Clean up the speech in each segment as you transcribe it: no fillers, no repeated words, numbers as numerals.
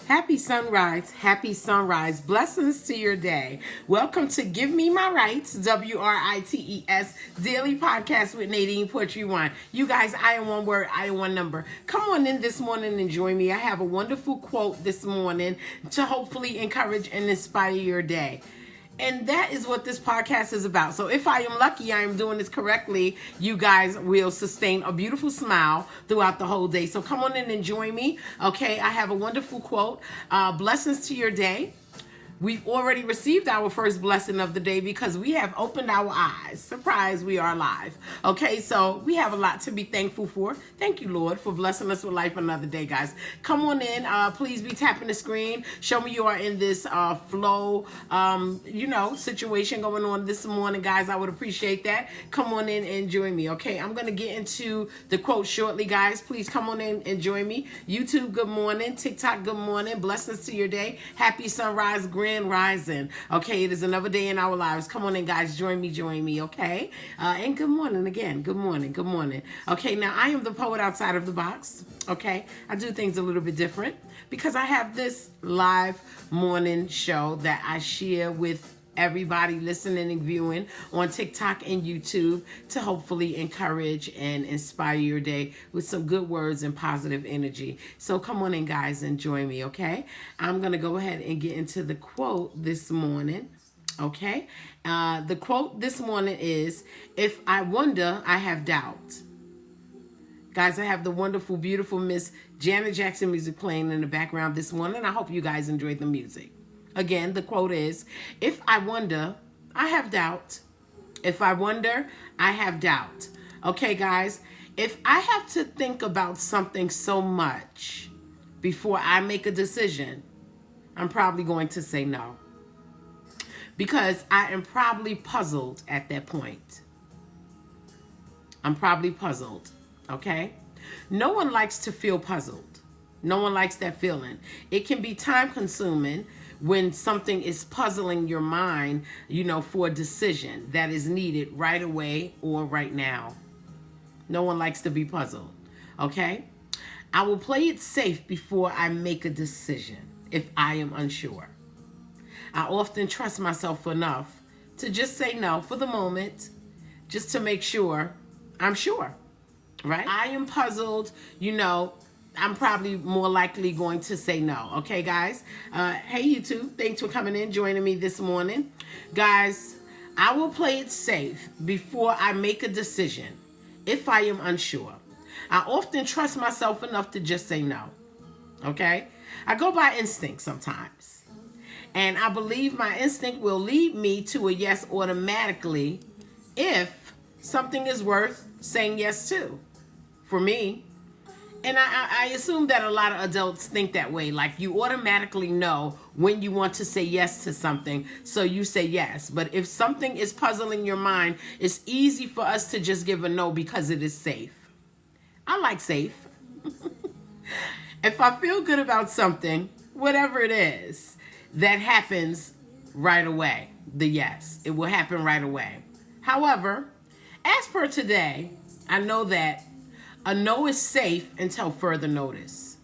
Happy sunrise, blessings to your day. Welcome to Give Me My Rights, WRITES, daily podcast with Nadine Poetry One. You guys, I am one word, I am one number. Come on in this morning and join me. I have a wonderful quote this morning to hopefully encourage and inspire your day. And that is what this podcast is about. So if I am lucky, I am doing this correctly, you guys will sustain a beautiful smile throughout the whole day. So come on in and join me. Okay, I have a wonderful quote. Blessings to your day. We've already received our first blessing of the day because we have opened our eyes. Surprise, we are alive. Okay, so we have a lot to be thankful for. Thank you, Lord, for blessing us with life another day, guys. Come on in. Please be tapping the screen. Show me you are in this flow, situation going on this morning, guys. I would appreciate that. Come on in and join me, okay? I'm going to get into the quote shortly, guys. Please come on in and join me. YouTube, good morning. TikTok, good morning. Blessings to your day. Happy sunrise, grand rising. Okay, it is another day in our lives. Come on in, guys. Join me, okay? And good morning again. Good morning. Okay, now I am the poet outside of the box, okay? I do things a little bit different because I have this live morning show that I share with everybody listening and viewing on TikTok and YouTube to hopefully encourage and inspire your day with some good words and positive energy. So come on in, guys, and join me, okay? I'm going to go ahead and get into the quote this morning, okay? The quote this morning is, "If I wonder, I have doubt." Guys, I have the wonderful, beautiful Miss Janet Jackson music playing in the background this morning. I hope you guys enjoyed the music. Again, the quote is, "If I wonder, I have doubt. If I wonder, I have doubt." Okay, guys, if I have to think about something so much before I make a decision, I'm probably going to say no. Because I am probably puzzled at that point. I'm probably puzzled, okay? No one likes to feel puzzled. No one likes that feeling. It can be time consuming when something is puzzling your mind, for a decision that is needed right away or right now. No one likes to be puzzled, okay? I will play it safe before I make a decision if I am unsure. I often trust myself enough to just say no for the moment, just to make sure I'm sure, right? I am puzzled, I'm probably more likely going to say no. Okay, guys? Hey, YouTube. Thanks for coming in, joining me this morning. Guys, I will play it safe before I make a decision if I am unsure. I often trust myself enough to just say no. Okay? I go by instinct sometimes. And I believe my instinct will lead me to a yes automatically if something is worth saying yes to. For me, and I assume that a lot of adults think that way. Like, you automatically know when you want to say yes to something, so you say yes. But if something is puzzling your mind, it's easy for us to just give a no because it is safe. I like safe. If I feel good about something, whatever it is, that happens right away. The yes, it will happen right away. However, as per today, I know that a no is safe until further notice.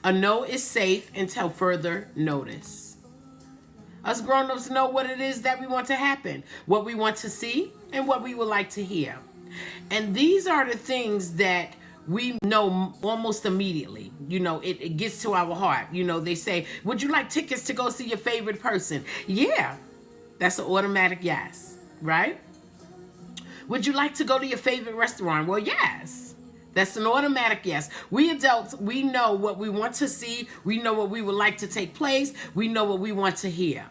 A no is safe until further notice. Us grown-ups know what it is that we want to happen, what we want to see, and what we would like to hear. And these are the things that we know almost immediately. It gets to our heart. They say, "Would you like tickets to go see your favorite person?" Yeah, that's an automatic yes, right? "Would you like to go to your favorite restaurant?" Well, yes. That's an automatic yes. We adults, we know what we want to see. We know what we would like to take place. We know what we want to hear.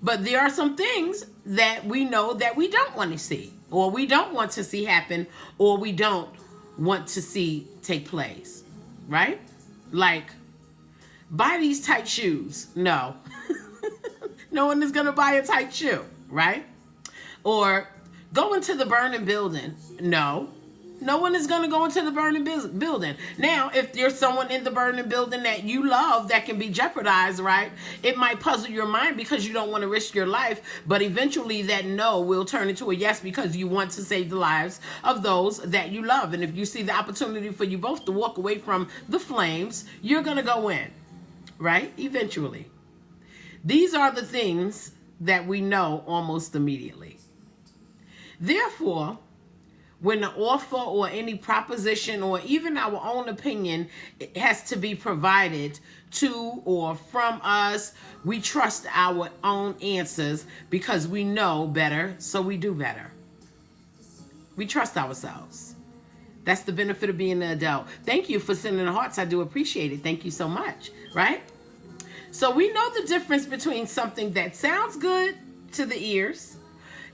But there are some things that we know that we don't want to see, or we don't want to see happen, or we don't want to see take place, right? Like, buy these tight shoes. No. No one is going to buy a tight shoe, right? Or go into the burning building. No. No one is going to go into the burning building. Now, if there's someone in the burning building that you love that can be jeopardized, right, it might puzzle your mind because you don't want to risk your life. But eventually that no will turn into a yes because you want to save the lives of those that you love. And if you see the opportunity for you both to walk away from the flames, you're going to go in. right? Eventually. These are the things that we know almost immediately. Therefore, when the offer or any proposition or even our own opinion has to be provided to or from us, we trust our own answers because we know better, so we do better. We trust ourselves. That's the benefit of being an adult. Thank you for sending the hearts. I do appreciate it. Thank you so much, right? So we know the difference between something that sounds good to the ears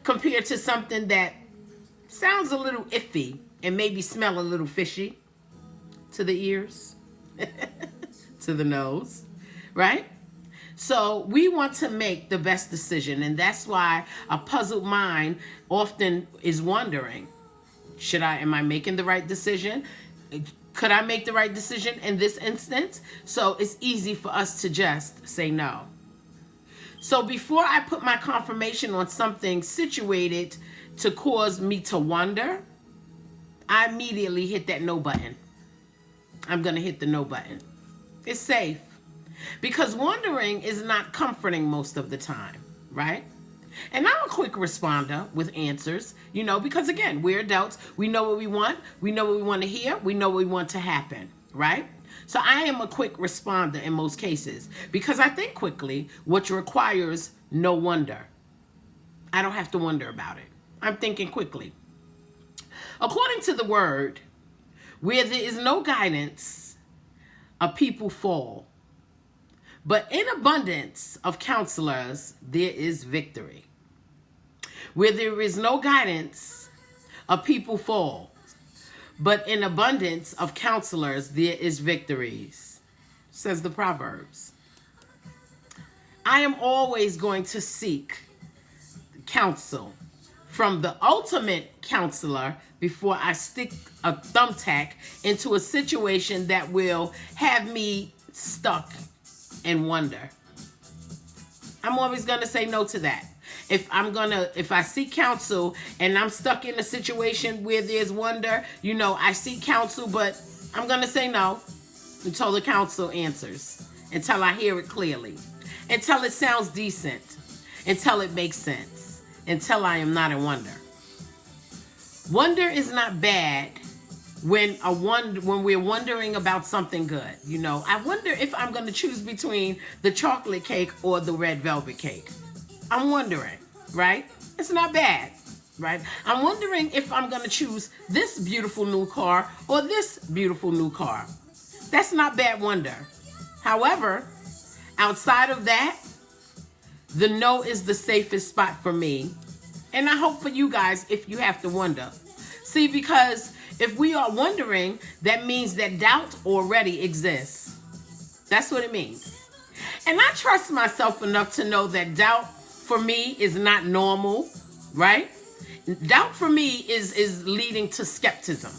compared to something that sounds a little iffy and maybe smell a little fishy to the ears, to the nose, right? So we want to make the best decision, and that's why a puzzled mind often is wondering, am I making the right decision? Could I make the right decision in this instance? So it's easy for us to just say no. So before I put my confirmation on something situated to cause me to wonder, I immediately hit that no button. I'm going to hit the no button. It's safe. Because wondering is not comforting most of the time, right? And I'm a quick responder with answers, because again, we're adults. We know what we want. We know what we want to hear. We know what we want to happen, right? So I am a quick responder in most cases because I think quickly, which requires no wonder. I don't have to wonder about it. I'm thinking quickly. According to the word, where there is no guidance, a people fall. But in abundance of counselors, there is victory. Where there is no guidance, a people fall. But in abundance of counselors, there is victories, says the Proverbs. I am always going to seek counsel from the ultimate counselor before I stick a thumbtack into a situation that will have me stuck and wonder. I'm always going to say no to that. If I seek counsel and I'm stuck in a situation where there's wonder, I seek counsel, but I'm going to say no until the counsel answers, until I hear it clearly, until it sounds decent, until it makes sense, until I am not in wonder. Wonder is not bad when we're wondering about something good. I wonder if I'm going to choose between the chocolate cake or the red velvet cake. I'm wondering, right? It's not bad, right? I'm wondering if I'm going to choose this beautiful new car or this beautiful new car. That's not bad wonder. However, outside of that, the no is the safest spot for me. And I hope for you guys if you have to wonder. See, because if we are wondering, that means that doubt already exists. That's what it means. And I trust myself enough to know that doubt for me is not normal, right? Doubt for me is leading to skepticism,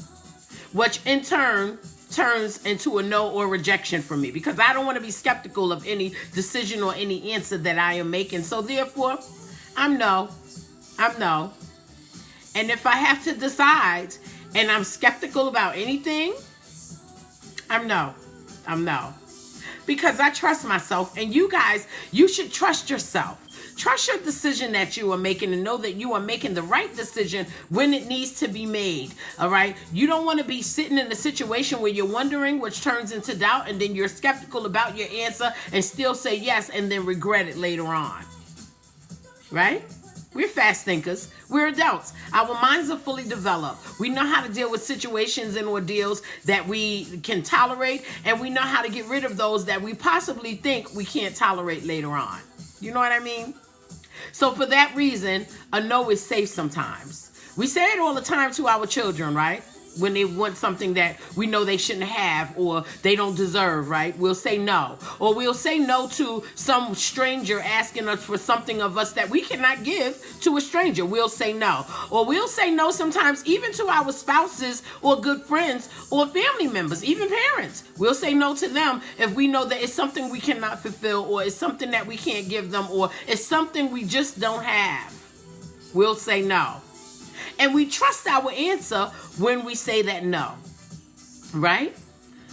which in turn turns into a no or rejection for me because I don't want to be skeptical of any decision or any answer that I am making. So therefore, I'm no. And if I have to decide and I'm skeptical about anything, I'm no. Because I trust myself, and you guys, you should trust yourself. Trust your decision that you are making and know that you are making the right decision when it needs to be made, all right? You don't want to be sitting in a situation where you're wondering, which turns into doubt, and then you're skeptical about your answer and still say yes and then regret it later on, right? We're fast thinkers. We're adults. Our minds are fully developed. We know how to deal with situations and ordeals that we can tolerate, and we know how to get rid of those that we possibly think we can't tolerate later on. You know what I mean? So for that reason, a no is safe sometimes. We say it all the time to our children, right? When they want something that we know they shouldn't have or they don't deserve, right? We'll say no. Or we'll say no to some stranger asking us for something of us that we cannot give to a stranger. We'll say no. Or we'll say no sometimes even to our spouses or good friends or family members, even parents. We'll say no to them if we know that it's something we cannot fulfill or it's something that we can't give them or it's something we just don't have. We'll say no. And we trust our answer when we say that no, right?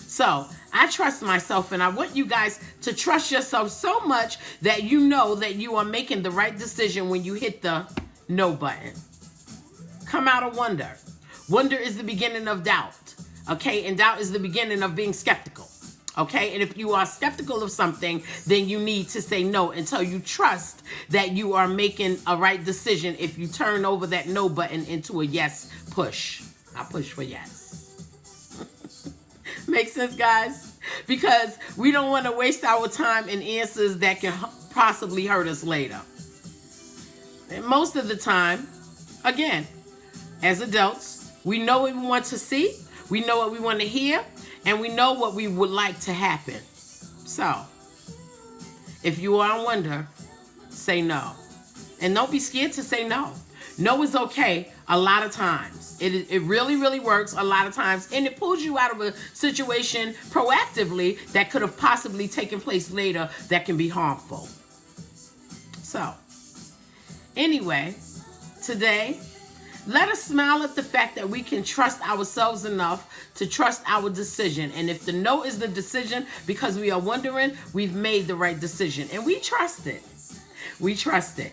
So I trust myself, and I want you guys to trust yourself so much that you know that you are making the right decision when you hit the no button. Come out of wonder. Wonder is the beginning of doubt. Okay, and doubt is the beginning of being skeptical. Okay, and if you are skeptical of something, then you need to say no until you trust that you are making a right decision if you turn over that no button into a yes push. I push for yes. Make sense, guys? Because we don't want to waste our time in answers that can possibly hurt us later. And most of the time, again, as adults, we know what we want to see, we know what we want to hear, and we know what we would like to happen. So, if you are in wonder, say no. And don't be scared to say no. No is okay a lot of times. It really, really works a lot of times. And it pulls you out of a situation proactively that could have possibly taken place later that can be harmful. So, anyway, today, let us smile at the fact that we can trust ourselves enough to trust our decision. And if the no is the decision because we are wondering, we've made the right decision. And we trust it. We trust it.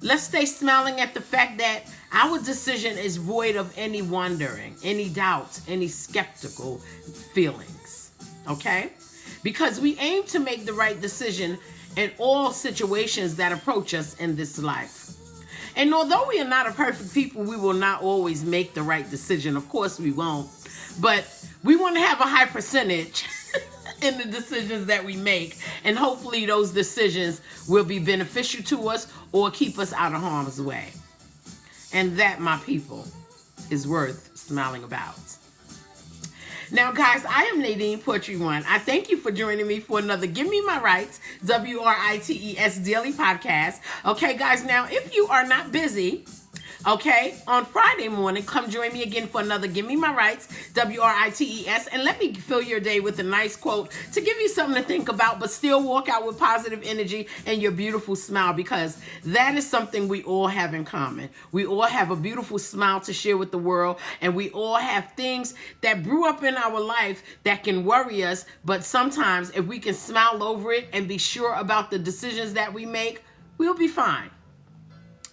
Let's stay smiling at the fact that our decision is void of any wondering, any doubt, any skeptical feelings. Okay? Because we aim to make the right decision in all situations that approach us in this life. And although we are not a perfect people, we will not always make the right decision. Of course we won't. But we want to have a high percentage in the decisions that we make. And hopefully those decisions will be beneficial to us or keep us out of harm's way. And that, my people, is worth smiling about. Now, guys, I am Nadine Poetry One. I thank you for joining me for another Give Me My Rights, WRITES Daily Podcast. Okay, guys, now, if you are not busy, okay, on Friday morning, come join me again for another Give Me My Rights, WRITES, and let me fill your day with a nice quote to give you something to think about, but still walk out with positive energy and your beautiful smile, because that is something we all have in common. We all have a beautiful smile to share with the world, and we all have things that brew up in our life that can worry us, but sometimes if we can smile over it and be sure about the decisions that we make, we'll be fine.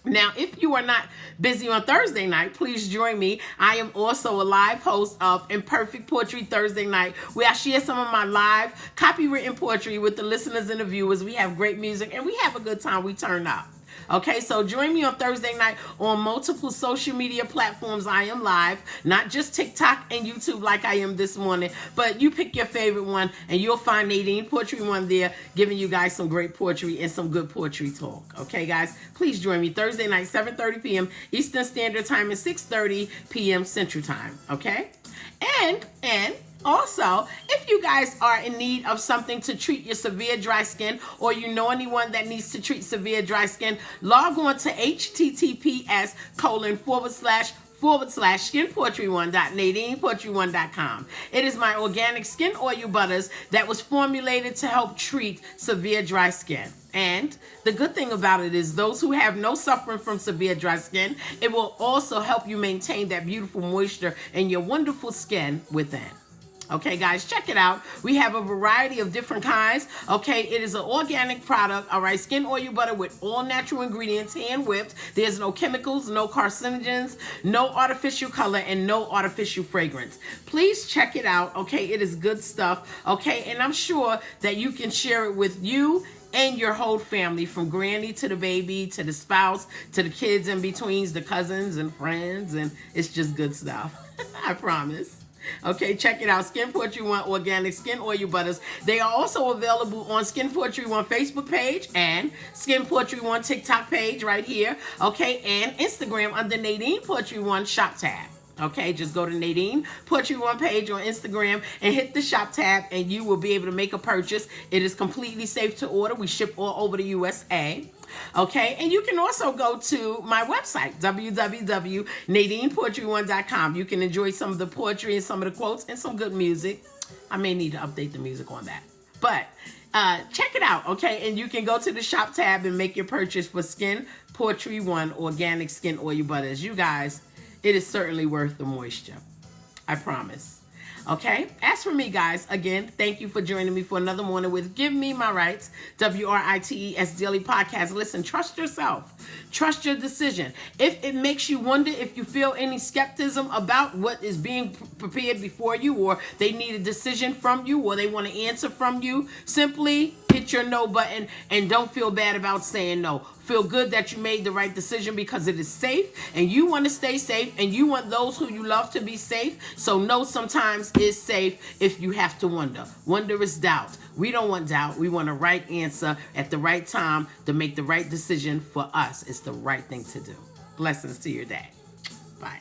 Now, if you are not busy on Thursday night, please join me. I am also a live host of Imperfect Poetry Thursday Night, where I share some of my live copywritten poetry with the listeners and the viewers. We have great music and we have a good time. We turn up. Okay, so join me on Thursday night on multiple social media platforms. I am live, not just TikTok and YouTube like I am this morning, but you pick your favorite one and you'll find Nadine Poetry One there, giving you guys some great poetry and some good poetry talk. Okay, guys, please join me Thursday night, 7:30 p.m. Eastern Standard Time and 6:30 p.m. Central Time. Okay, and also, if you guys are in need of something to treat your severe dry skin, or you know anyone that needs to treat severe dry skin, log on to https://skinpoetry1.nadinepoetry1.com. It is my organic skin oil butters that was formulated to help treat severe dry skin. And the good thing about it is those who have no suffering from severe dry skin, it will also help you maintain that beautiful moisture in your wonderful skin within. Okay, guys, check it out. We have a variety of different kinds. Okay, it is an organic product. All right, skin oil butter with all natural ingredients, hand whipped. There's no chemicals, no carcinogens, no artificial color, and no artificial fragrance. Please check it out. Okay, it is good stuff. Okay, and I'm sure that you can share it with you and your whole family, from granny to the baby to the spouse to the kids in betweens, the cousins and friends, and it's just good stuff. I promise. Okay, check it out. Skin Poetry One organic skin oil butters. They are also available on Skin Poetry One Facebook page and Skin Poetry One TikTok page right here. Okay, and Instagram under Nadine Poetry One shop tab. Okay, just go to Nadine Poetry One page on Instagram and hit the shop tab, and you will be able to make a purchase. It is completely safe to order. We ship all over the USA. Okay, and you can also go to my website, www.nadinepoetry1.com. You can enjoy some of the poetry and some of the quotes and some good music. I may need to update the music on that, but check it out, okay? And you can go to the shop tab and make your purchase for Skin Poetry One organic skin oil butters. You guys, it is certainly worth the moisture. I promise. Okay? As for me, guys, again, thank you for joining me for another morning with Give Me My Rights, WRITES Daily Podcast. Listen, trust yourself. Trust your decision. If it makes you wonder, if you feel any skepticism about what is being prepared before you, or they need a decision from you, or they want an answer from you, simply hit your no button and don't feel bad about saying no. Feel good that you made the right decision because it is safe and you want to stay safe and you want those who you love to be safe. So no sometimes is safe if you have to wonder. Wonder is doubt. We don't want doubt. We want a right answer at the right time to make the right decision for us. It's the right thing to do. Blessings to your day. Bye.